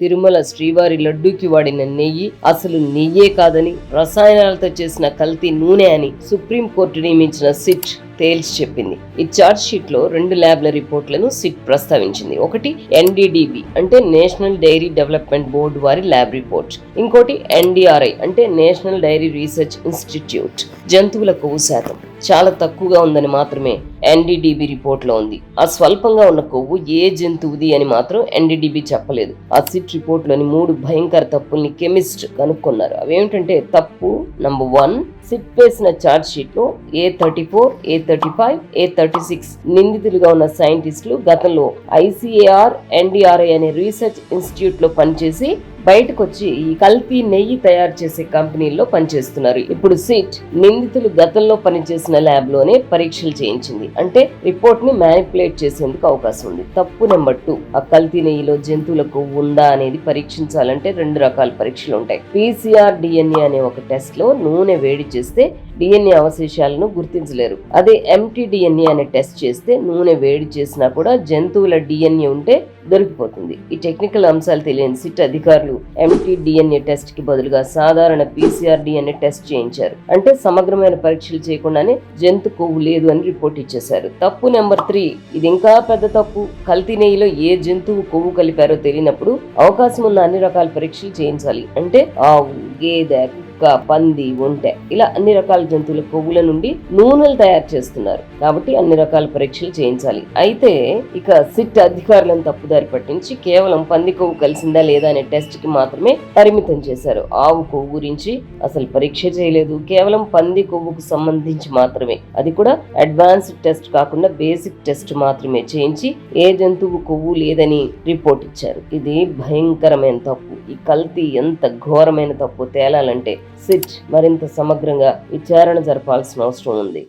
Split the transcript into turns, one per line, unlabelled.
తిరుమల శ్రీవారి లడ్డూకి వాడిన నెయ్యి అసలు నెయ్యే కాదని రసాయనాలతో చేసిన కల్తీ నూనె అని సుప్రీంకోర్టు నియమించిన సిట్ తేల్చి చెప్పింది. ఈ చార్జ్ షీట్ లో 2 ల్యాబ్ల రిపోర్ట్లను సిట్ ప్రస్తావించింది. ఒకటి NDDB అంటే నేషనల్ డైరీ డెవలప్మెంట్ బోర్డు వారి ల్యాబ్ రిపోర్ట్, ఇంకోటి NDRI అంటే నేషనల్ డైరీ రీసెర్చ్ ఇన్స్టిట్యూట్. జంతువుల కొవ్వు శాతం చాలా తక్కువగా ఉందని మాత్రమే NDDB రిపోర్ట్ లో ఉంది. ఆ స్వల్పంగా ఉన్న కొవ్వు ఏ జంతువుది అని మాత్రం NDDB చెప్పలేదు. ఆ సిట్ రిపోర్ట్ లోని 3 భయంకర తప్పుల్ని కెమిస్ట్ కనుక్కున్నారు. అవేమిటంటే తప్పు నంబర్ 1, సిట్ వేసిన చార్జ్ షీట్ లో A34, A35, A36 నిందితులుగా ఉన్న సైంటిస్టులు గతంలో ICAR, NDRI అనే రీసెర్చ్ ఇన్స్టిట్యూట్ లో పనిచేసి బయటకు వచ్చి ఈ కల్తీ నెయ్యి తయారు చేసే కంపెనీల్లో పనిచేస్తున్నారు. ఇప్పుడు సిట్ నిందితులు గతంలో పనిచేసిన ల్యాబ్ లోనే పరీక్షలు చేయించింది. అంటే రిపోర్ట్ ని మ్యానిపులేట్ చేసేందుకు అవకాశం ఉంది. తప్పు నెంబర్ 2, ఆ కల్తీ నెయ్యిలో జంతువుల కొవ్వు ఉందా అనేది పరీక్షించాలంటే 2 రకాల పరీక్షలు ఉంటాయి. PCR DNA అనే ఒక టెస్ట్ లో నూనె వేడి చేస్తే DNA అవశేషాలను గుర్తించలేరు. అదే MTDNA అనే టెస్ట్ చేస్తే నూనె వేడి చేసినా కూడా జంతువుల DNA ఉంటే దొరికిపోతుంది. ఈ టెక్నికల్ అంశాలు తెలియని సిట్ అధికారులు MTDNA టెస్ట్ కి బదులుగా సాధారణ PCR DNA టెస్ట్ చేయించారు. అంటే సమగ్రమైన పరీక్షలు చేయకుండానే జంతు కొవ్వు లేదు అని రిపోర్ట్ ఇచ్చేశారు. తప్పు నెంబర్ 3, ఇది ఇంకా పెద్ద తప్పు. కల్తీ నెయ్యిలో ఏ జంతువు కొవ్వు కలిపారో తెలియనప్పుడు అవకాశం ఉన్న అన్ని రకాల పరీక్షలు చేయించాలి. అంటే ఆవు, గేదె, పంది, ఒంటె ఇలా అన్ని రకాల జంతువుల కొవ్వుల నుండి నూనెలు తయారు చేస్తున్నారు. కాబట్టి అన్ని రకాల పరీక్షలు చేయించాలి. అయితే ఇక సిట్ అధికారులను తప్పుదారి పట్టించి కేవలం పంది కొవ్వు కలిసిందా లేదా అనే టెస్ట్ కి మాత్రమే పరిమితం చేశారు. ఆవు కొవ్వు గురించి అసలు పరీక్ష చేయలేదు. కేవలం పంది కొవ్వుకు సంబంధించి మాత్రమే, అది కూడా అడ్వాన్స్డ్ టెస్ట్ కాకుండా బేసిక్ టెస్ట్ మాత్రమే చేయించి ఏ జంతువు కొవ్వు లేదని రిపోర్ట్ ఇచ్చారు. ఇది భయంకరమైన తప్పు. ఈ కల్తీ ఎంత ఘోరమైన తప్పు తేలాలంటే సిట్ మరింత సమగ్రంగా విచారణ జరపాల్సిన అవసరం ఉంది.